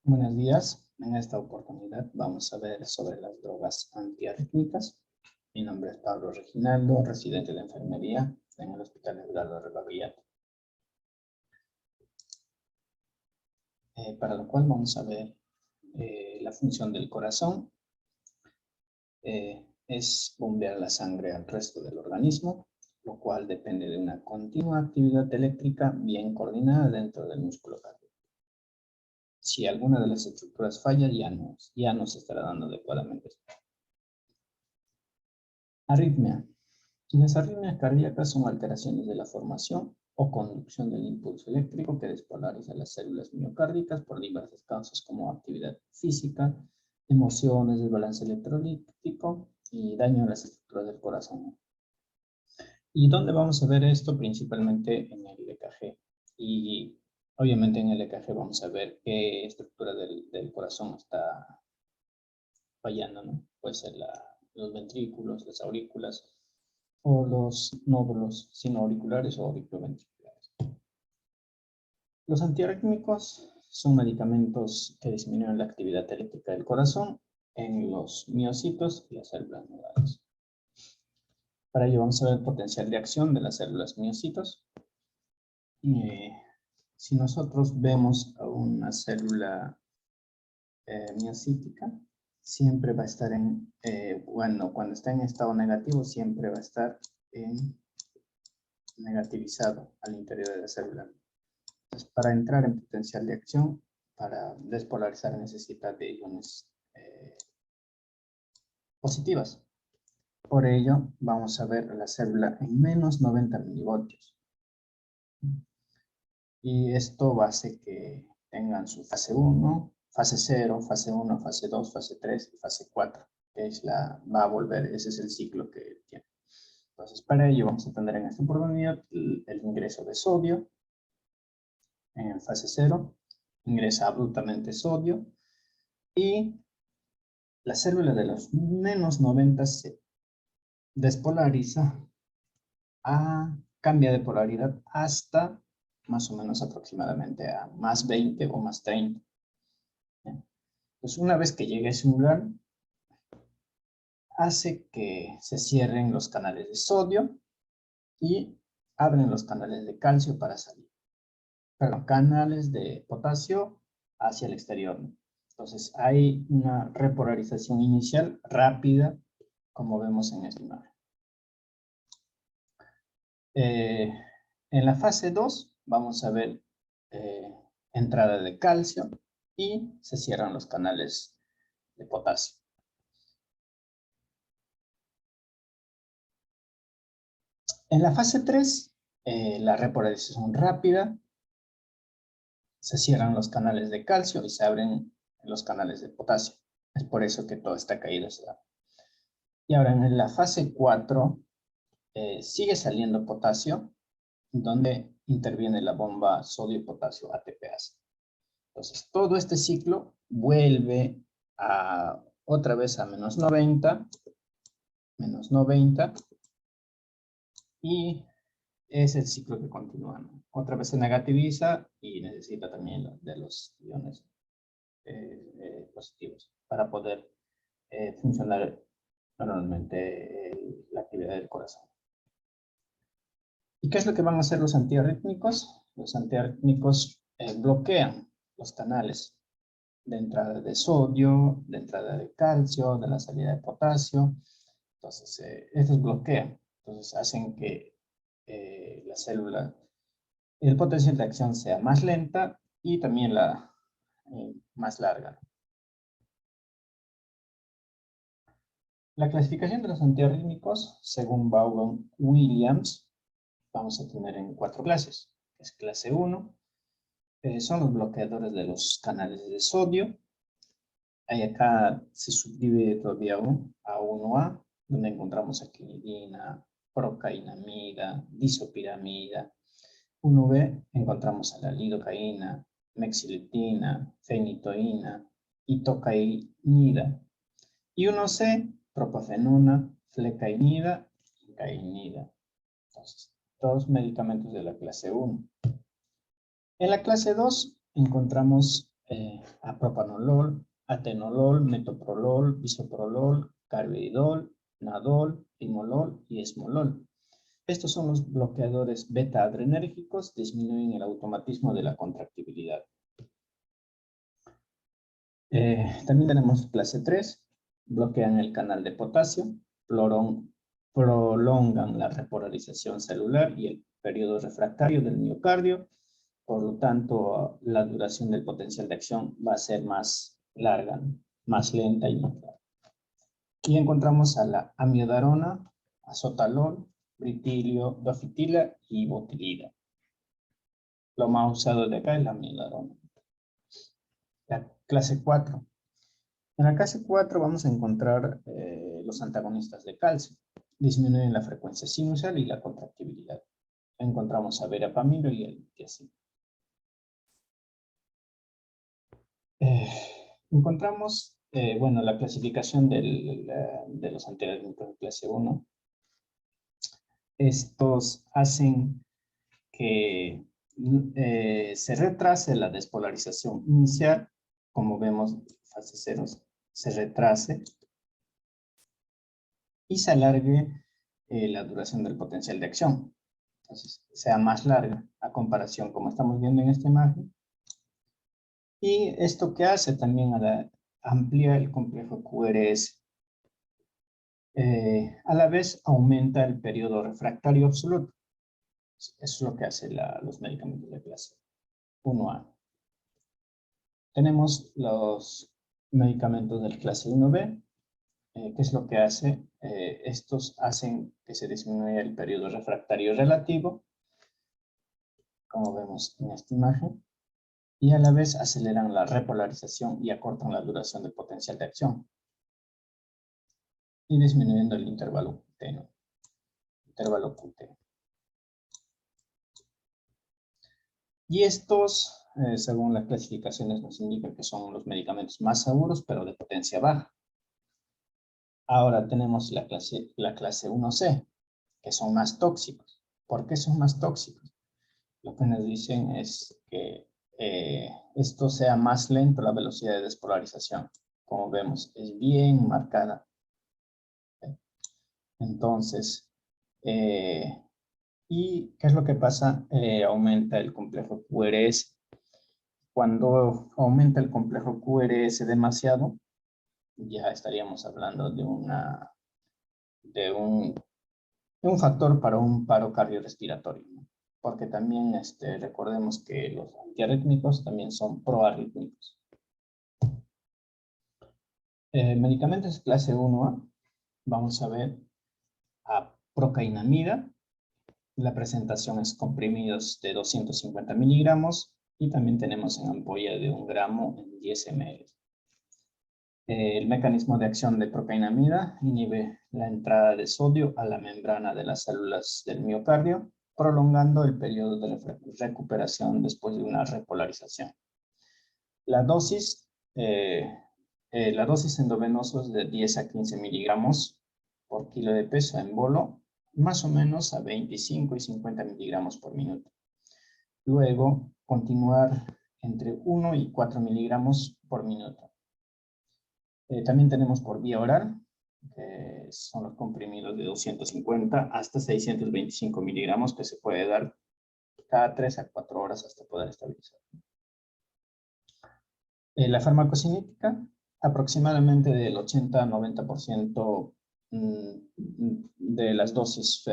Buenos días. En esta oportunidad vamos a ver sobre las drogas antiarrítmicas. Mi nombre es Pablo Reginaldo, residente de enfermería en el Hospital Eduardo Rebagliati. Para lo cual vamos a ver la función del corazón. Es bombear la sangre al resto del organismo, lo cual depende de una continua actividad eléctrica bien coordinada dentro del músculo cardíaco. Si alguna de las estructuras falla, ya no se estará dando adecuadamente. Arritmia. Las arritmias cardíacas son alteraciones de la formación o conducción del impulso eléctrico que despolariza las células miocárdicas por diversas causas como actividad física, emociones, desbalance electrolítico y daño a las estructuras del corazón. ¿Y dónde vamos a ver esto? Principalmente en el EKG. Y obviamente en el EKG vamos a ver qué estructura del corazón está fallando, ¿no? Puede ser los ventrículos, las aurículas, o los nódulos sinoauriculares o auriculoventriculares. Los antiarrítmicos son medicamentos que disminuyen la actividad eléctrica del corazón en los miocitos y las células nodales. Para ello vamos a ver el potencial de acción de las células miocitos. Si nosotros vemos a una célula miocítica, siempre va a estar cuando está en estado negativo, siempre va a estar negativizado al interior de la célula. Entonces, para entrar en potencial de acción, para despolarizar, necesita de iones positivas. Por ello, vamos a ver la célula en menos 90 milivoltios. Y esto va a hacer que tengan su fase 1, fase 0, fase 1, fase 2, fase 3 y fase 4, que es va a volver, ese es el ciclo que tiene. Entonces, para ello vamos a tener en esta oportunidad el ingreso de sodio en fase 0, ingresa abruptamente sodio y la célula de los menos 90 se despolariza cambia de polaridad hasta más o menos aproximadamente a más 20 o más 30. Pues una vez que llega a ese umbral, hace que se cierren los canales de sodio y abren los canales de calcio para salir. Perdón, canales de potasio hacia el exterior. Entonces hay una repolarización inicial rápida, como vemos en esta imagen. En la fase 2 vamos a ver entrada de calcio y se cierran los canales de potasio. En la fase 3, la repolarización rápida, se cierran los canales de calcio y se abren los canales de potasio. Es por eso que toda esta caída se da. Y ahora en la fase 4 sigue saliendo potasio, donde interviene la bomba sodio-potasio ATPase. Entonces, todo este ciclo vuelve otra vez a menos 90, y es el ciclo que continúa, ¿no? Otra vez se negativiza y necesita también de los iones positivos para poder funcionar normalmente la actividad del corazón. ¿Y qué es lo que van a hacer los antiarrítmicos? Los antiarrítmicos bloquean los canales de entrada de sodio, de entrada de calcio, de la salida de potasio. Entonces, estos bloquean. Entonces, hacen que la célula, el potencial de acción sea más lenta y también más larga. La clasificación de los antiarrítmicos, según Vaughan-Williams, vamos a tener en 4 clases. Es clase 1, son los bloqueadores de los canales de sodio. Ahí acá se subdivide todavía a 1A, donde encontramos quinidina, procainamida, disopiramida. 1B encontramos a la lidocaína, mexiletina, fenitoína y tocainida. Y 1C, propafenona, flecainida y cainida. Entonces, todos medicamentos de la clase 1. En la clase 2 encontramos a propanolol, atenolol, metoprolol, bisoprolol, carvedilol, nadol, imolol y esmolol. Estos son los bloqueadores beta-adrenérgicos, disminuyen el automatismo de la contractibilidad. También tenemos clase 3, bloquean el canal de potasio, prolongan la repolarización celular y el periodo refractario del miocardio. Por lo tanto, la duración del potencial de acción va a ser más larga, más lenta y más larga. Y encontramos a la amiodarona, azotalol, britilio, dofitila y botilida. Lo más usado de acá es la amiodarona. La clase 4. En la clase 4 vamos a encontrar los antagonistas de calcio. Disminuyen la frecuencia sinusal y la contractibilidad. Encontramos a verapamilo y el litiazida. Encontramos, bueno, la clasificación de los antiarrítmicos de clase 1. Estos hacen que se retrase la despolarización inicial, como vemos, fase 0 se retrase y se alargue la duración del potencial de acción. Entonces, sea más larga a comparación, como estamos viendo en esta imagen. Y esto que hace también amplía el complejo QRS. A la vez aumenta el periodo refractario absoluto. Eso es lo que hacen los medicamentos de clase 1A. Tenemos los medicamentos de clase 1B. ¿Qué es lo que hace? Estos hacen que se disminuya el periodo refractario relativo, como vemos en esta imagen, y a la vez aceleran la repolarización y acortan la duración del potencial de acción, y disminuyendo el intervalo QT. Y estos, según las clasificaciones, nos indican que son los medicamentos más seguros, pero de potencia baja. Ahora tenemos la clase 1C, que son más tóxicos. ¿Por qué son más tóxicos? Lo que nos dicen es que esto sea más lento la velocidad de despolarización. Como vemos, es bien marcada. Entonces, ¿y qué es lo que pasa? Aumenta el complejo QRS. Cuando aumenta el complejo QRS demasiado, ya estaríamos hablando de un factor para un paro cardiorrespiratorio, ¿no? Porque también recordemos que los antiarrítmicos también son proarrítmicos. Medicamentos clase 1A, vamos a ver a procainamida. La presentación es comprimidos de 250 miligramos y también tenemos en ampolla de 1 gramo en 10 ml. El mecanismo de acción de procainamida inhibe la entrada de sodio a la membrana de las células del miocardio, prolongando el periodo de recuperación después de una repolarización. La dosis endovenosa es de 10 a 15 miligramos por kilo de peso en bolo, más o menos a 25 y 50 miligramos por minuto. Luego, continuar entre 1 y 4 miligramos por minuto. También tenemos por vía oral, que son los comprimidos de 250 hasta 625 miligramos que se puede dar cada 3 a 4 horas hasta poder estabilizar. La farmacocinética, aproximadamente del 80 a 90% de las dosis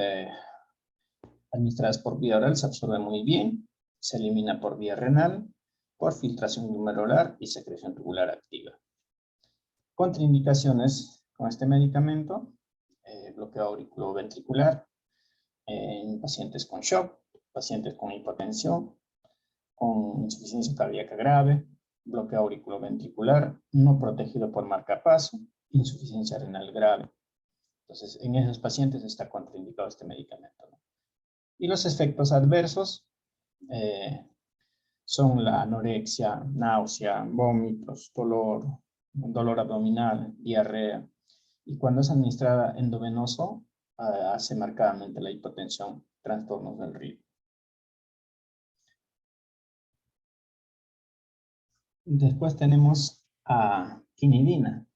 administradas por vía oral se absorbe muy bien, se elimina por vía renal, por filtración glomerular y secreción tubular activa. Contraindicaciones con este medicamento: bloqueo auriculoventricular en pacientes con shock, pacientes con hipotensión, con insuficiencia cardíaca grave, bloqueo auriculoventricular no protegido por marcapaso, insuficiencia renal grave. Entonces, en esos pacientes está contraindicado este medicamento, ¿no? Y los efectos adversos son la anorexia, náusea, vómitos, dolor abdominal, diarrea. Y cuando es administrada endovenoso, hace marcadamente la hipotensión, trastornos del ritmo. Después tenemos a quinidina.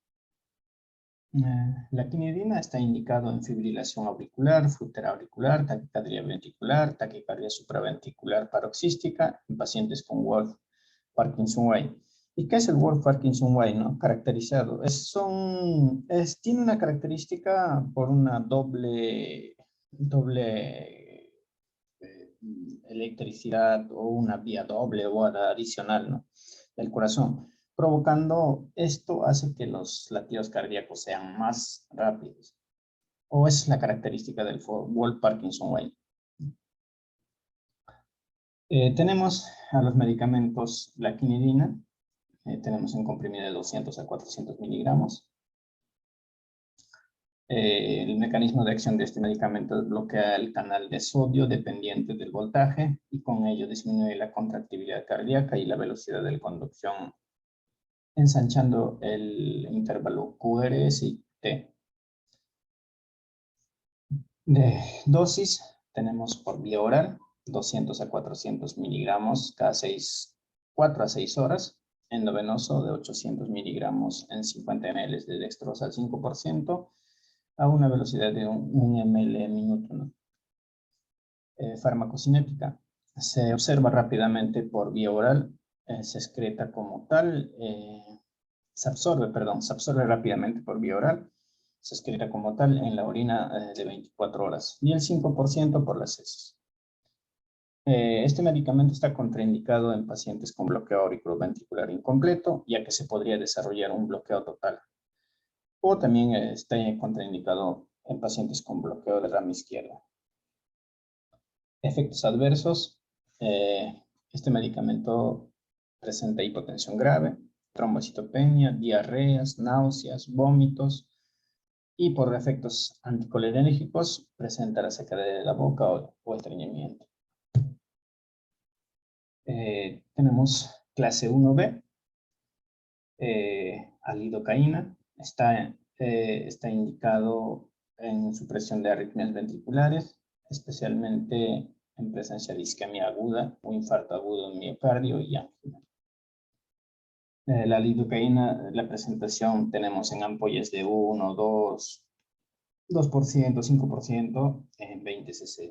La quinidina está indicado en fibrilación auricular, flúter auricular, taquicardia ventricular, taquicardia supraventricular paroxística en pacientes con Wolff-Parkinson-White. ¿Y qué es el Wolff-Parkinson-White, no? Caracterizado. Tiene una característica por una doble electricidad o una vía doble o adicional, ¿no? Del corazón. Provocando esto hace que los latidos cardíacos sean más rápidos. O es la característica del Wolff-Parkinson-White. Tenemos a los medicamentos la quinidina. Tenemos en comprimido de 200 a 400 miligramos. El mecanismo de acción de este medicamento bloquea el canal de sodio dependiente del voltaje y con ello disminuye la contractibilidad cardíaca y la velocidad de conducción, ensanchando el intervalo QRS y T. De dosis tenemos por vía oral 200 a 400 miligramos cada 4 a 6 horas, endovenoso de 800 miligramos en 50 ml de dextrosa al 5%, a una velocidad de 1 ml minuto, ¿no? Farmacocinética. Se observa rápidamente por vía oral, se excreta como tal, se absorbe rápidamente por vía oral, se excreta como tal en la orina de 24 horas y el 5% por las heces. Este medicamento está contraindicado en pacientes con bloqueo auriculoventricular incompleto, ya que se podría desarrollar un bloqueo total. O también está contraindicado en pacientes con bloqueo de rama izquierda. Efectos adversos. Este medicamento presenta hipotensión grave, trombocitopenia, diarreas, náuseas, vómitos y por efectos anticolinérgicos presenta la secadera de la boca o estreñimiento. Tenemos clase 1B, alidocaína. Está indicado en supresión de arritmias ventriculares, especialmente en presencia de isquemia aguda o infarto agudo en miocardio y angina. La lidocaína, la presentación tenemos en ampollas de 1, 2%, 5% en 20 cc.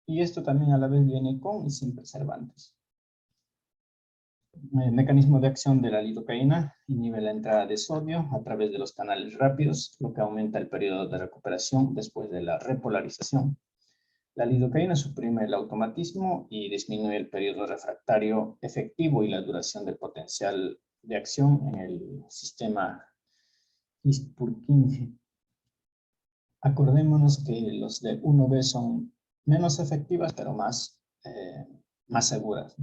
Y esto también a la vez viene con y sin preservantes. El mecanismo de acción de la lidocaína inhibe la entrada de sodio a través de los canales rápidos, lo que aumenta el periodo de recuperación después de la repolarización. La lidocaína suprime el automatismo y disminuye el periodo refractario efectivo y la duración del potencial de acción en el sistema His-Purkinje. Acordémonos que los de 1B son menos efectivas, pero más seguras.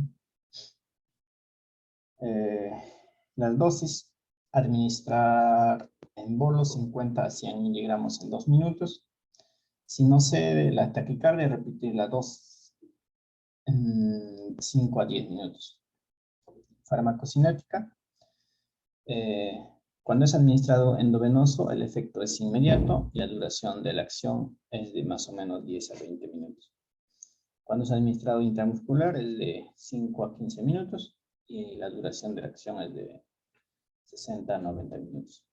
Las dosis: administrar en bolos 50 a 100 miligramos en 2 minutos. Si no cede la taquicardia, repetir la dosis en 5 a 10 minutos. Farmacocinética. Cuando es administrado endovenoso, el efecto es inmediato y la duración de la acción es de más o menos 10 a 20 minutos. Cuando es administrado intramuscular es de 5 a 15 minutos y la duración de la acción es de 60 a 90 minutos.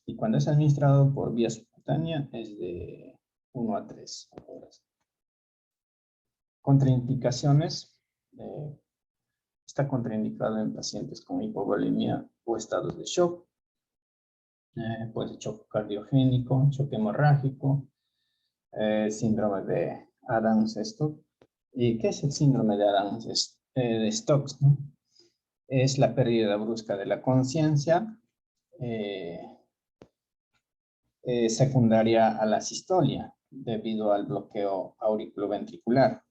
Y cuando es administrado por vía subcutánea es de 1 a 3 horas. Contraindicaciones. Está contraindicado en pacientes con hipovolemia o estados de shock. Puede ser shock cardiogénico, shock hemorrágico, síndrome de Adams-Stock. ¿Y qué es el síndrome de Adams-Stock? ¿No? Es la pérdida brusca de la conciencia secundaria a la sistolia debido al bloqueo auriculoventricular.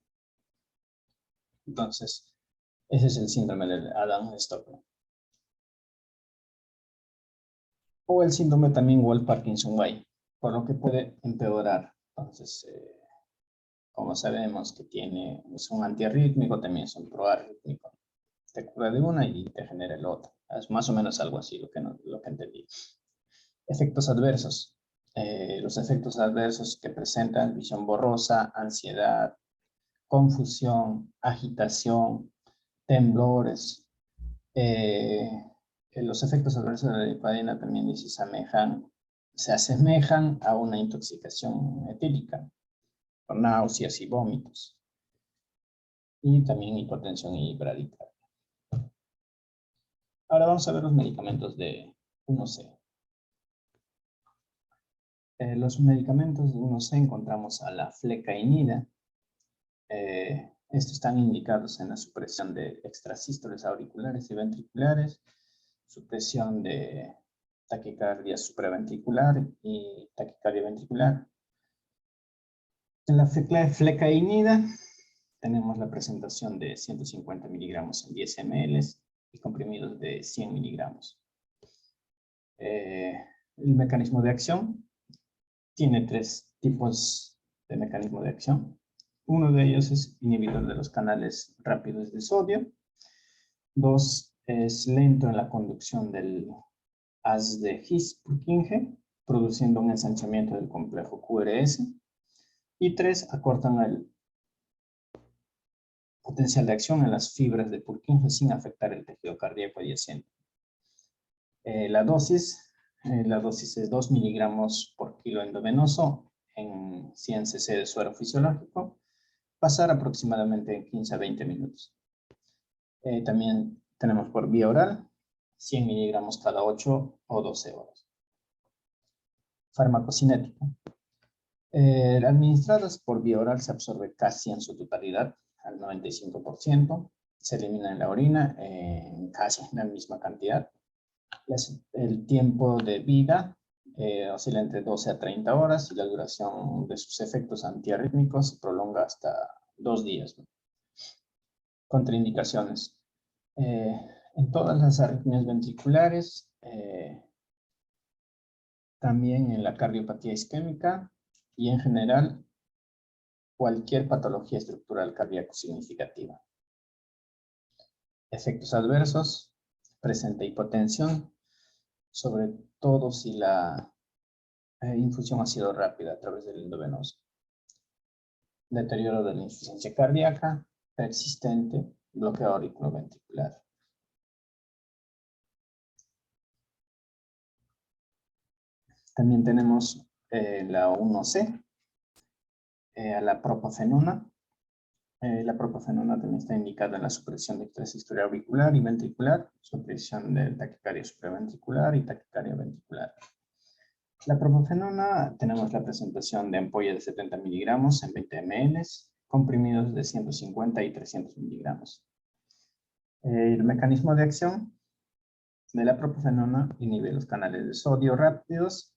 Entonces, ese es el síndrome de Adams-Stock. O el síndrome también Wolff-Parkinson-White, por lo que puede empeorar. Entonces, como sabemos que es un antiarrítmico, también es un proarrítmico. Te cura de una y te genera el otro. Es más o menos algo así lo que entendí. Efectos adversos. Los efectos adversos que presentan visión borrosa, ansiedad, confusión, agitación, temblores, los efectos adversos de la licoadina también se asemejan a una intoxicación etílica, por náuseas y vómitos, y también hipotensión y bradicardia. Ahora vamos a ver los medicamentos de 1C. Los medicamentos de 1C encontramos a la flecainida. Estos están indicados en la supresión de extrasístoles auriculares y ventriculares, supresión de taquicardia supraventricular y taquicardia ventricular. En la flecainida tenemos la presentación de 150 miligramos en 10 ml y comprimidos de 100 miligramos. El mecanismo de acción tiene 3 tipos de mecanismo de acción. Uno de ellos es inhibidor de los canales rápidos de sodio. 2, es lento en la conducción del haz de His-Purkinje, produciendo un ensanchamiento del complejo QRS. Y 3, acortan el potencial de acción en las fibras de Purkinje sin afectar el tejido cardíaco adyacente. La dosis es 2 miligramos por kilo endovenoso en 100 cc de suero fisiológico. Pasar aproximadamente en 15 a 20 minutos. También tenemos por vía oral 100 miligramos cada 8 o 12 horas. Farmacocinética. Administradas por vía oral se absorbe casi en su totalidad, al 95%. Se elimina en la orina casi en la misma cantidad. El tiempo de vida oscila entre 12 a 30 horas y la duración de sus efectos antiarrítmicos se prolonga hasta 2 días. ¿No? Contraindicaciones. En todas las arritmias ventriculares, también en la cardiopatía isquémica y en general cualquier patología estructural cardíaco significativa. Efectos adversos, presenta hipotensión, sobre todo si la infusión ha sido rápida a través del endovenoso. Deterioro de la insuficiencia cardíaca, persistente, bloqueo auriculoventricular. También tenemos la 1C, a la propafenona. La propafenona también está indicada en la supresión de extrasístole auricular y ventricular, supresión de taquicardia supraventricular y taquicardia ventricular. La propafenona tenemos la presentación de ampollas de 70 miligramos en 20 ml, comprimidos de 150 y 300 miligramos. El mecanismo de acción de la propafenona inhibe los canales de sodio rápidos,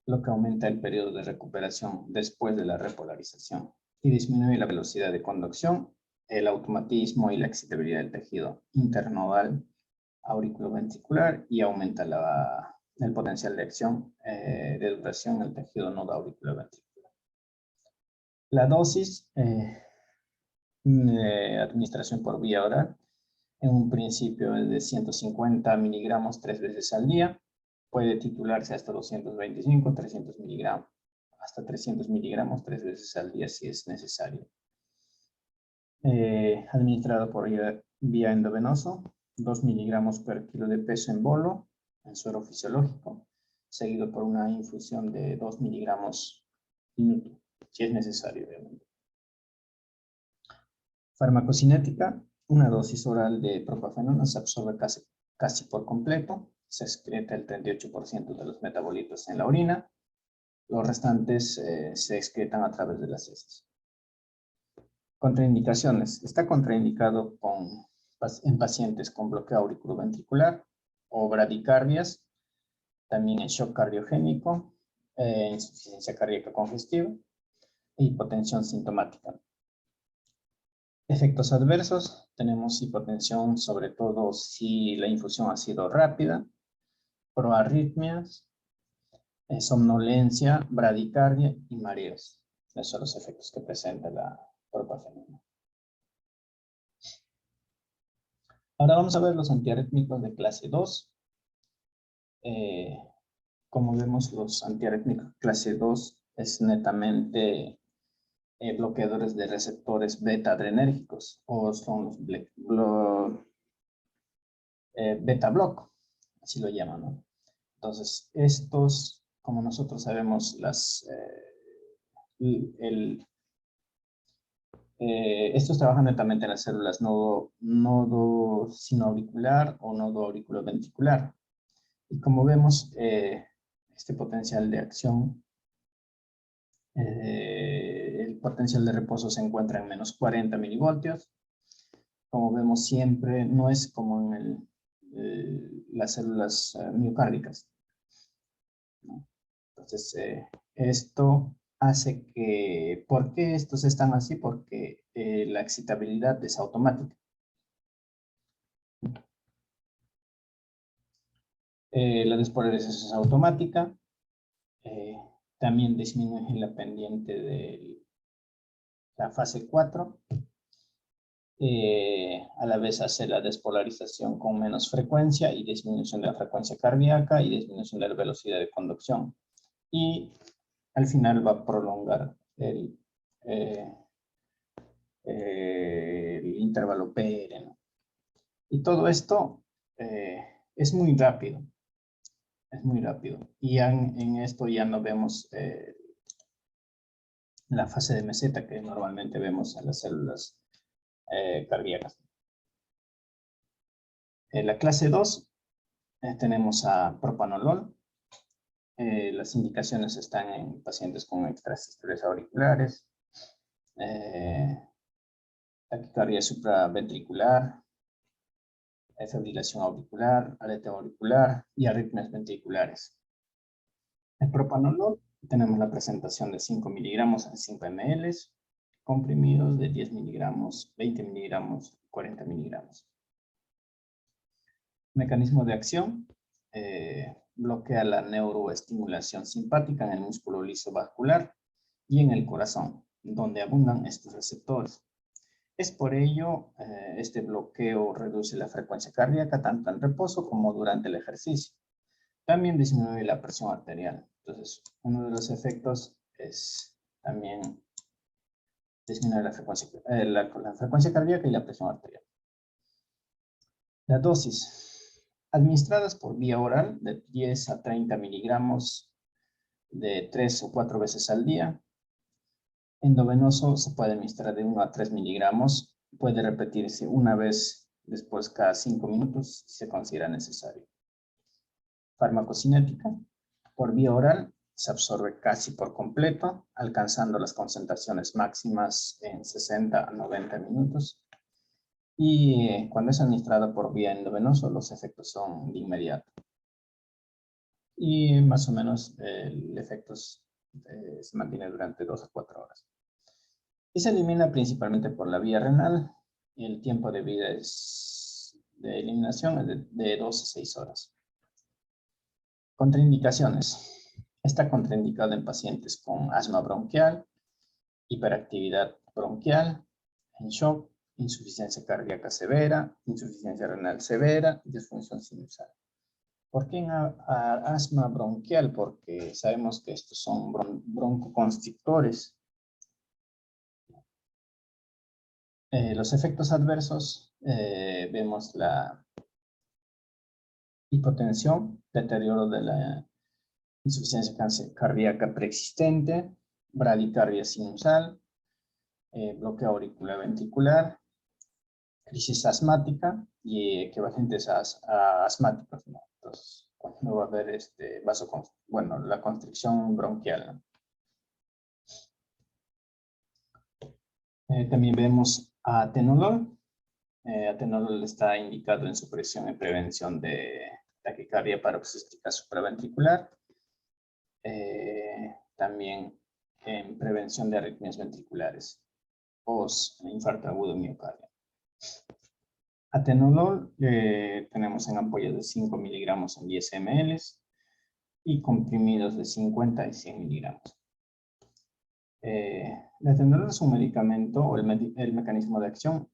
lo que aumenta el periodo de recuperación después de la repolarización y disminuye la velocidad de conducción, el automatismo y la excitabilidad del tejido internodal auriculoventricular y aumenta el potencial de acción de duración en el tejido nodo auriculoventricular. La dosis, administración por vía oral, en un principio es de 150 miligramos 3 veces al día. Puede titularse hasta 225, 300 miligramos, hasta 300 miligramos 3 veces al día si es necesario. Administrado por vía endovenoso, 2 miligramos per kilo de peso en bolo, en suero fisiológico, seguido por una infusión de 2 miligramos minuto, si es necesario, obviamente. Farmacocinética, una dosis oral de propafenona se absorbe casi por completo, se excreta el 38% de los metabolitos en la orina, los restantes se excretan a través de las heces. Contraindicaciones. Está contraindicado en pacientes con bloqueo auriculoventricular o bradicardias, también en shock cardiogénico, insuficiencia cardíaca congestiva e hipotensión sintomática. Efectos adversos, tenemos hipotensión sobre todo si la infusión ha sido rápida, proarritmias, somnolencia, bradicardia y mareos. Esos son los efectos que presenta la propafenona. Ahora vamos a ver los antiarrítmicos de clase 2. Como vemos, los antiarrítmicos clase 2 es netamente bloqueadores de receptores beta adrenérgicos, o son los beta block, así lo llaman, ¿no? Entonces, estos, como nosotros sabemos, estos trabajan netamente en las células nodo sinoauricular o nodo auriculoventricular. Y como vemos, este potencial de acción, el potencial de reposo se encuentra en menos 40 milivoltios. Como vemos siempre, no es como en las células miocárdicas, ¿no? Entonces, esto hace que, ¿por qué estos están así? Porque la excitabilidad es automática. La despolarización es automática. También disminuye la pendiente de la fase 4. A la vez hace la despolarización con menos frecuencia y disminución de la frecuencia cardíaca y disminución de la velocidad de conducción. Y al final va a prolongar el intervalo PR, ¿no? Y todo esto es muy rápido. Es muy rápido. Y en esto ya no vemos la fase de meseta que normalmente vemos en las células cardíacas. En la clase 2 tenemos a propanolol. Las indicaciones están en pacientes con extrasistolias auriculares, taquicardia supraventricular, fibrilación auricular, aleteo auricular y arritmias ventriculares. El propanolol, tenemos la presentación de 5 miligramos en 5 ml, comprimidos de 10 miligramos, 20 miligramos, 40 miligramos. Mecanismo de acción, bloquea la neuroestimulación simpática en el músculo liso vascular y en el corazón, donde abundan estos receptores. Es por ello, este bloqueo reduce la frecuencia cardíaca tanto en reposo como durante el ejercicio. También disminuye la presión arterial. Entonces, uno de los efectos es también disminuir la frecuencia cardíaca y la presión arterial. La dosis, administradas por vía oral de 10 a 30 miligramos de 3 o 4 veces al día. Endovenoso se puede administrar de 1 a 3 miligramos. Puede repetirse una vez después cada 5 minutos si se considera necesario. Farmacocinética, por vía oral se absorbe casi por completo, alcanzando las concentraciones máximas en 60 a 90 minutos. Y cuando es administrada por vía endovenoso, los efectos son de inmediato. Y más o menos el efecto se mantiene durante 2 a 4 horas. Y se elimina principalmente por la vía renal. Y el tiempo de vida de eliminación es de 2 a 6 horas. Contraindicaciones. Está contraindicado en pacientes con asma bronquial, hiperactividad bronquial, en shock, insuficiencia cardíaca severa, insuficiencia renal severa y disfunción sinusal. ¿Por qué en asma bronquial? Porque sabemos que estos son broncoconstrictores. Los efectos adversos, vemos la hipotensión, deterioro de la insuficiencia cardíaca preexistente, bradicardia sinusal, bloqueo auriculoventricular, crisis asmática y equivalentes a asmáticos, ¿no? Entonces, no va a haber la constricción bronquial, ¿no? También vemos a atenolol. Atenolol está indicado en supresión y prevención de taquicardia paroxística supraventricular. También en prevención de arritmias ventriculares post infarto agudo miocardio. Atenolol tenemos en ampollas de 5 miligramos en 10 ml y comprimidos de 50 y 100 miligramos. El atenolol es un medicamento, o el mecanismo de acción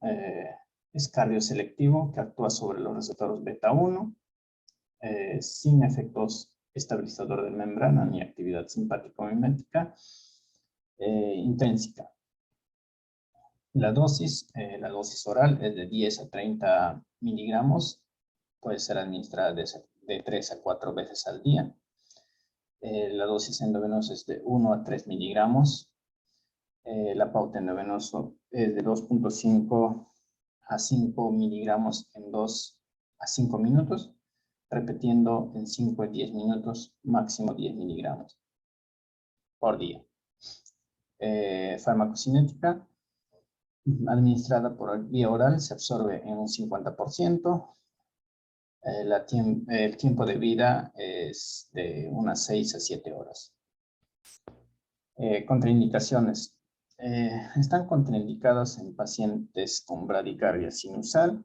es cardioselectivo que actúa sobre los receptores beta 1 sin efectos estabilizador de membrana ni actividad simpático-mimética intrínseca. La dosis oral es de 10 a 30 miligramos puede ser administrada de 3 a 4 veces al día. La dosis endovenosa es de 1 a 3 miligramos. La pauta endovenoso es de 2.5 a 5 miligramos en 2 a 5 minutos, repitiendo en 5 a 10 minutos, máximo 10 miligramos por día. Farmacocinética, administrada por vía oral, se absorbe en un 50%. El tiempo de vida es de unas 6 a 7 horas. Contraindicaciones. Están contraindicadas en pacientes con bradicardia sinusal,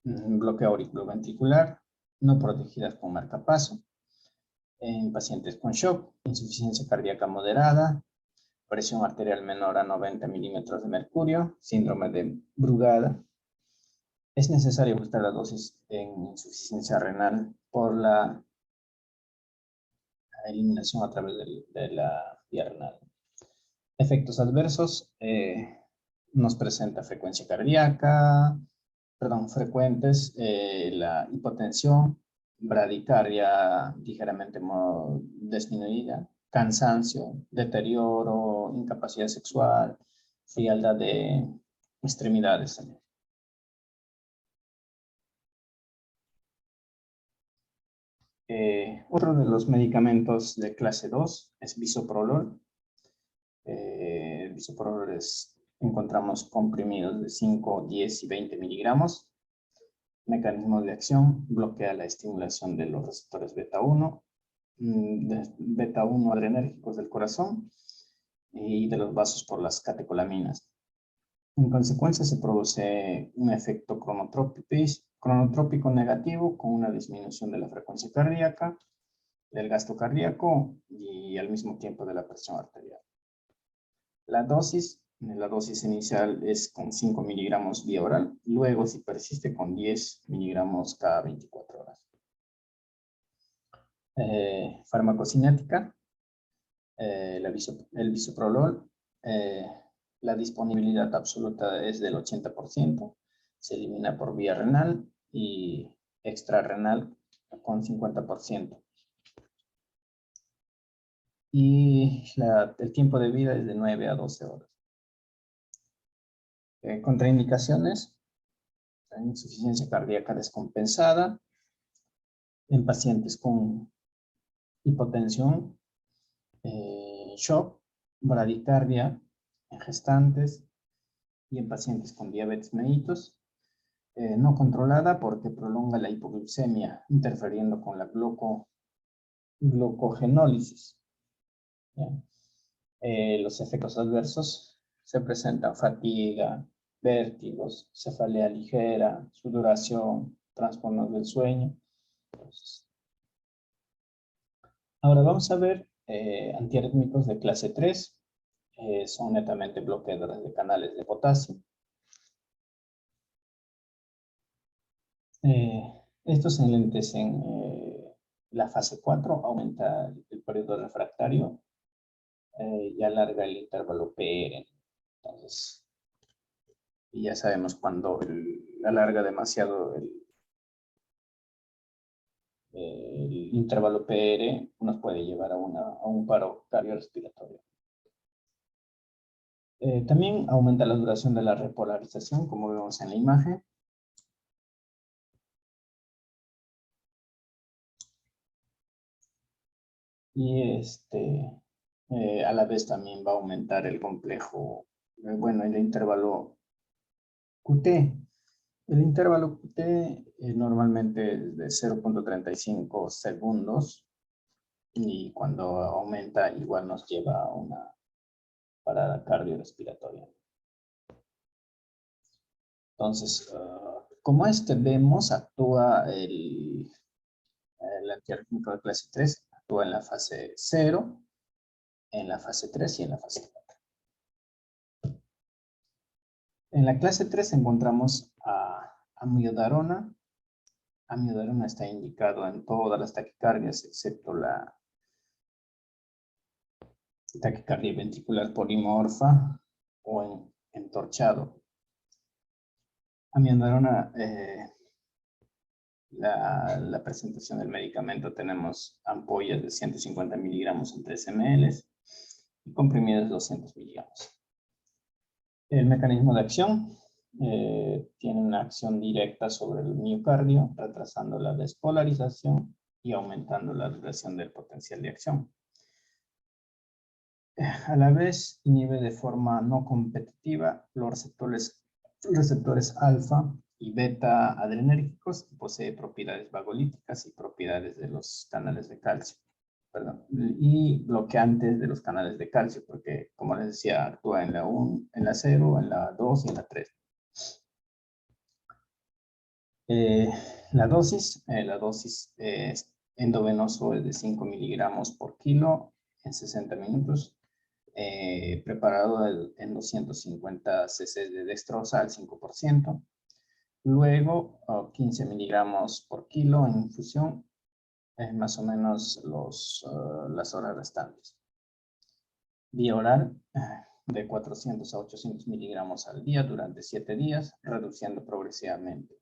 bloqueo auriculoventricular, no protegidas con marcapaso, en pacientes con shock, insuficiencia cardíaca moderada, presión arterial menor a 90 milímetros de mercurio, síndrome de Brugada. Es necesario ajustar la dosis en insuficiencia renal por la eliminación a través de la vía renal. Efectos adversos, nos presenta frecuencia cardíaca, frecuentes, la hipotensión, bradicardia ligeramente disminuida, cansancio, deterioro, incapacidad sexual, frialdad de extremidades. Otro de los medicamentos de clase 2 es bisoprolol. Bisoprolol encontramos comprimidos de 5, 10 y 20 miligramos. Mecanismo de acción, bloquea la estimulación de los receptores beta-1, beta-1 adrenérgicos del corazón y de los vasos por las catecolaminas. En consecuencia se produce un efecto cronotrópico negativo con una disminución de la frecuencia cardíaca, del gasto cardíaco y al mismo tiempo de la presión arterial. La dosis inicial es con 5 miligramos vía oral, luego si persiste con 10 miligramos cada 24 horas. Farmacocinética, el bisoprolol, la disponibilidad absoluta es del 80%, se elimina por vía renal y extrarrenal con 50%. Y el tiempo de vida es de 9 a 12 horas. Contraindicaciones, insuficiencia cardíaca descompensada, en pacientes con hipotensión, shock, bradicardia, en gestantes y en pacientes con diabetes mellitus, no controlada porque prolonga la hipoglucemia, interfiriendo con la glucogenólisis. Los efectos adversos se presentan fatiga, vértigos, cefalea ligera, sudoración, trastornos del sueño. Entonces, ahora vamos a ver antiarrítmicos de clase 3. Son netamente bloqueadores de canales de potasio. Estos enlentecen la fase 4, aumenta el periodo refractario y alarga el intervalo PR. Entonces, y ya sabemos cuando alarga demasiado el intervalo PR, nos puede llevar a un paro cardiorrespiratorio. También aumenta la duración de la repolarización, como vemos en la imagen. Y a la vez también va a aumentar el complejo, el intervalo QT. El intervalo QT normalmente es de 0.35 segundos y cuando aumenta igual nos lleva a una parada cardiorrespiratoria. Entonces, como vemos, actúa el antiarrítmico de clase 3, actúa en la fase 0, en la fase 3 y en la fase 4. En la clase 3 encontramos a amiodarona. Amiodarona está indicado en todas las taquicardias, excepto la taquicardia ventricular polimorfa o en entorchado. Amiodarona, la presentación del medicamento, tenemos ampollas de 150 miligramos en 3 ml y comprimidos de 200 miligramos. El mecanismo de acción tiene una acción directa sobre el miocardio, retrasando la despolarización y aumentando la duración del potencial de acción. A la vez, inhibe de forma no competitiva los receptores alfa y beta adrenérgicos, y posee propiedades vagolíticas y propiedades de los canales de calcio. Y bloqueantes de los canales de calcio, porque, como les decía, actúa en la 1, en la 0, en la 2 y en la 3. La dosis endovenoso es de 5 miligramos por kilo en 60 minutos, preparado en 250 cc de dextrosa al 5%. Luego, 15 miligramos por kilo en infusión, más o menos las horas restantes. Vía oral, de 400 a 800 miligramos al día durante 7 días, reduciendo progresivamente.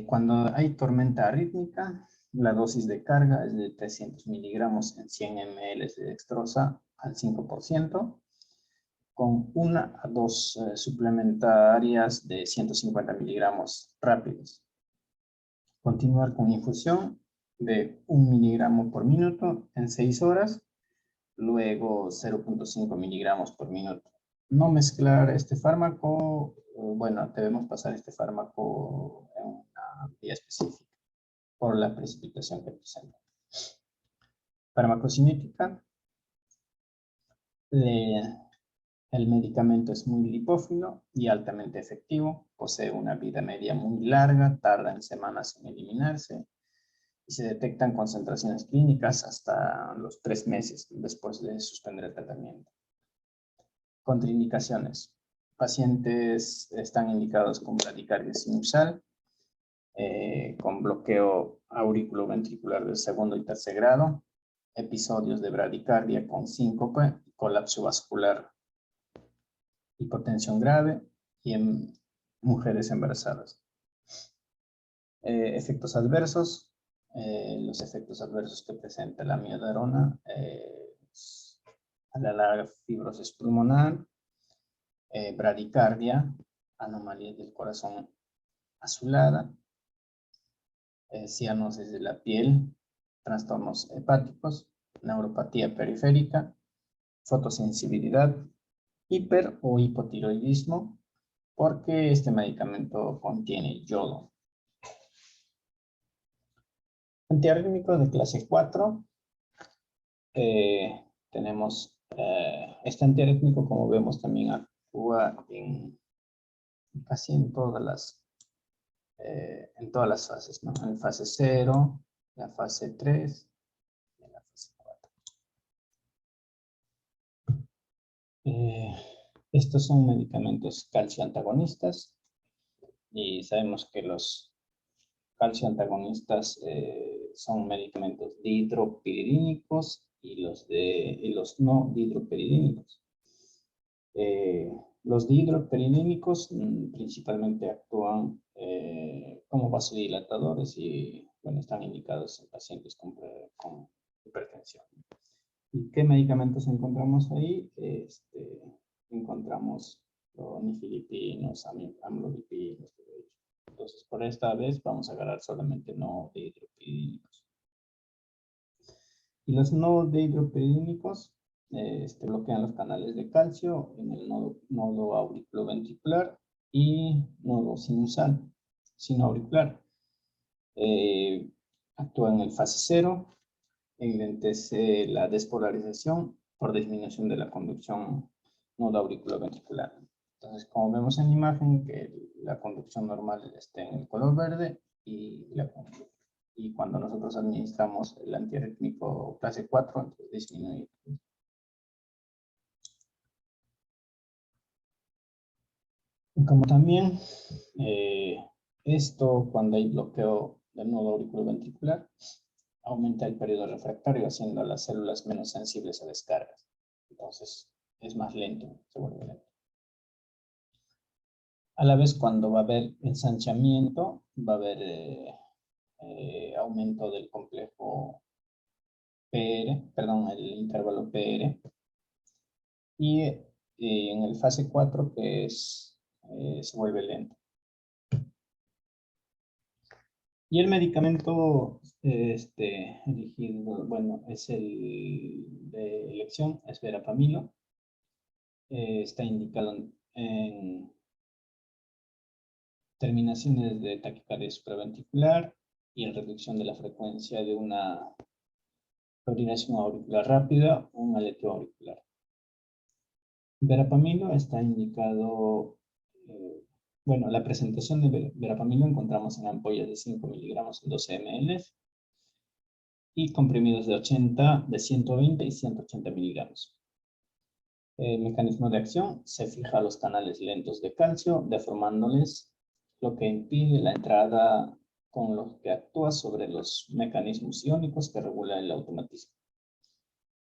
Cuando hay tormenta arrítmica, la dosis de carga es de 300 miligramos en 100 ml de dextrosa al 5%, con 1 a 2 suplementarias de 150 miligramos rápidos. Continuar con infusión de 1 miligramo por minuto en 6 horas, luego 0.5 miligramos por minuto. No mezclar este fármaco, bueno, debemos pasar este fármaco en una vía específica por la precipitación que presenta. Farmacocinética. El medicamento es muy lipófilo y altamente efectivo, posee una vida media muy larga, tarda en semanas en eliminarse y se detectan concentraciones clínicas hasta los 3 meses después de suspender el tratamiento. Contraindicaciones. Pacientes están indicados con bradicardia sinusal, con bloqueo auriculoventricular del segundo y tercer grado, episodios de bradicardia con síncope, colapso vascular, hipotensión grave y en mujeres embarazadas. Efectos adversos. Los efectos adversos que presenta la amiodarona, a la larga fibrosis pulmonar, bradicardia, anomalías del corazón azulada, cianosis de la piel, trastornos hepáticos, neuropatía periférica, fotosensibilidad, hiper o hipotiroidismo, porque este medicamento contiene yodo. Antiarrítmico de clase 4. Tenemos este antiarrítmico, como vemos, también actúa casi en todas las fases, ¿no? En fase 0, la fase 3 y en la fase 4. Estos son medicamentos calcio antagonistas y sabemos que los calcio antagonistas son medicamentos dihidropiridínicos y los no dihidropiridínicos. Los dihidropiridínicos principalmente actúan como vasodilatadores y bueno, están indicados en pacientes con hipertensión. ¿Y qué medicamentos encontramos ahí? Encontramos nifilipinos, amlodipinos. Entonces, por esta vez vamos a agarrar solamente no dihidropiridínicos. Y los no dihidropiridínicos bloquean los canales de calcio en el nodo auriculoventricular y nodo sinusal, sinoauricular. Actúa en el fase 0, enlentece la despolarización por disminución de la conducción nodo auriculoventricular. Entonces, como vemos en la imagen, que la conducción normal está en el color verde y cuando nosotros administramos el antiarrítmico clase 4, entonces disminuye. Y como también cuando hay bloqueo del nodo auriculoventricular, aumenta el periodo refractario, haciendo a las células menos sensibles a descargas. Entonces, es más lento, se vuelve lento. A la vez, cuando va a haber ensanchamiento, va a haber aumento del complejo PR, perdón, el intervalo PR. Y en el fase 4, que es, se vuelve lento. Y el medicamento elegido, bueno, es el de elección, es verapamilo. Está indicado en terminaciones de taquicardia supraventricular y en reducción de la frecuencia de una fibrilación auricular rápida o un aleteo auricular. Verapamilo está indicado, bueno, la presentación de verapamilo encontramos en ampollas de 5 miligramos en 12 ml y comprimidos de 120 y 180 miligramos. El mecanismo de acción se fija a los canales lentos de calcio, deformándoles, lo que impide la entrada, con lo que actúa sobre los mecanismos iónicos que regulan el automatismo.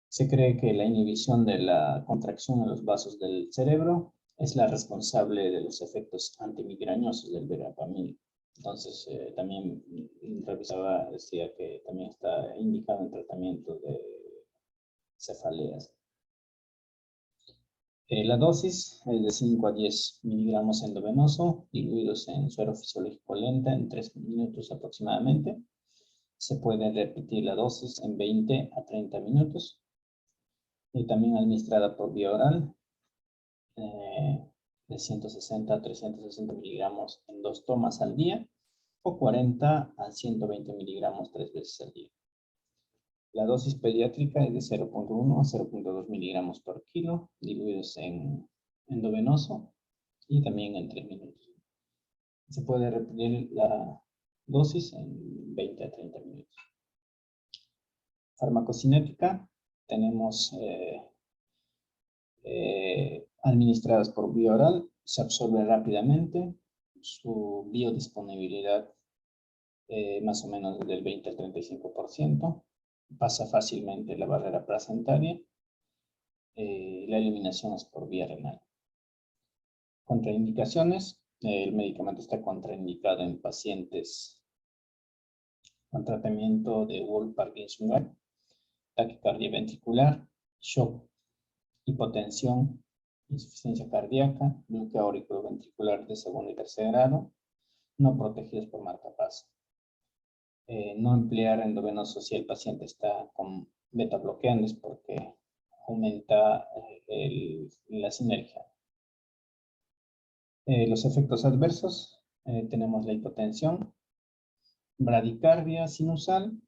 Se cree que la inhibición de la contracción en los vasos del cerebro es la responsable de los efectos antimigrañosos del verapamilo. Entonces, también revisaba, decía que también está indicado en tratamiento de cefaleas. La dosis es de 5 a 10 miligramos endovenoso, diluidos en suero fisiológico lenta en 3 minutos aproximadamente. Se puede repetir la dosis en 20 a 30 minutos. Y también administrada por vía oral, de 160 a 360 miligramos en 2 tomas al día, o 40 a 120 miligramos 3 veces al día. La dosis pediátrica es de 0.1 a 0.2 miligramos por kilo, diluidos en endovenoso y también en 3 minutos. Se puede repetir la dosis en 20 a 30 minutos. Farmacocinética, tenemos administradas por vía oral, se absorbe rápidamente, su biodisponibilidad más o menos del 20 al 35%, pasa fácilmente la barrera placentaria, la eliminación es por vía renal. Contraindicaciones, el medicamento está contraindicado en pacientes con tratamiento de Wolff-Parkinson, taquicardia ventricular, shock, hipotensión, insuficiencia cardíaca, bloqueo auriculoventricular de segundo y tercer grado, no protegidos por marcapaso. No emplear endovenoso si el paciente está con beta bloqueantes porque aumenta la sinergia. Los efectos adversos, tenemos la hipotensión, bradicardia sinusal,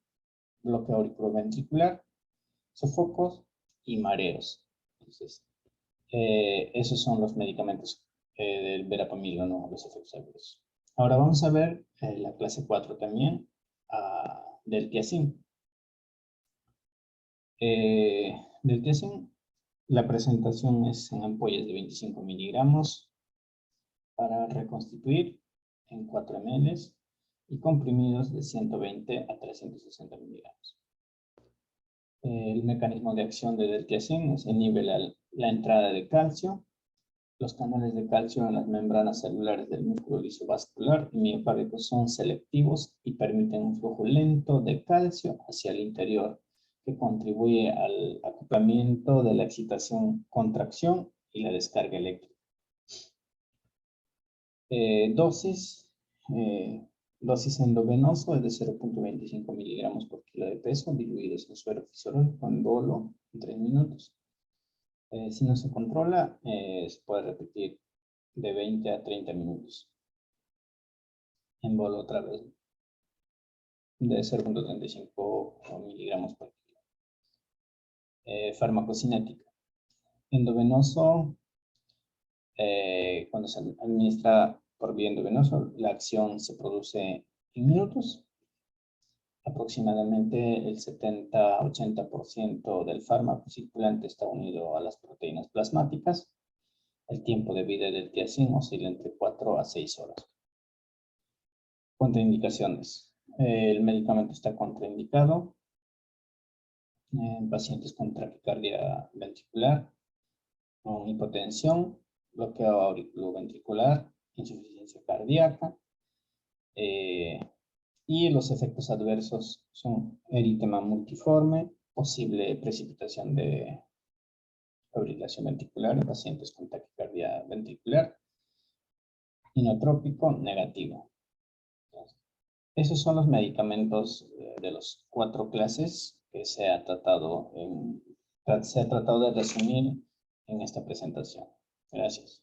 bloqueo auriculoventricular, sofocos y mareos. Entonces, esos son los medicamentos del verapamilo, ¿no? Los efectos adversos. Ahora vamos a ver la clase 4 también del tiazin. Del tiazin, la presentación es en ampollas de 25 miligramos para reconstituir en 4 ml y comprimidos de 120 a 360 miligramos. El mecanismo de acción de deltiazin es inhibe la entrada de calcio, los canales de calcio en las membranas celulares del músculo lisovascular y miocárdico son selectivos y permiten un flujo lento de calcio hacia el interior, que contribuye al acoplamiento de la excitación-contracción y la descarga eléctrica. Dosis endovenoso es de 0.25 miligramos por kilo de peso, diluidos en suero fisiológico en bolo en 3 minutos. Si no se controla, se puede repetir de 20 a 30 minutos. En bolo otra vez, de 0.35 miligramos por kilo. Farmacocinética. Endovenoso, cuando se administra por vía endovenoso, la acción se produce en minutos. Aproximadamente el 70-80% del fármaco circulante está unido a las proteínas plasmáticas. El tiempo de vida del tiazin oscila entre 4 a 6 horas. Contraindicaciones. El medicamento está contraindicado en pacientes con taquicardia ventricular, con hipotensión, bloqueo auriculoventricular, insuficiencia cardíaca. Y los efectos adversos son eritema multiforme, posible precipitación de fibrilación ventricular en pacientes con taquicardia ventricular, inotrópico negativo. Esos son los medicamentos de las 4 clases que se ha tratado de resumir en esta presentación. Gracias.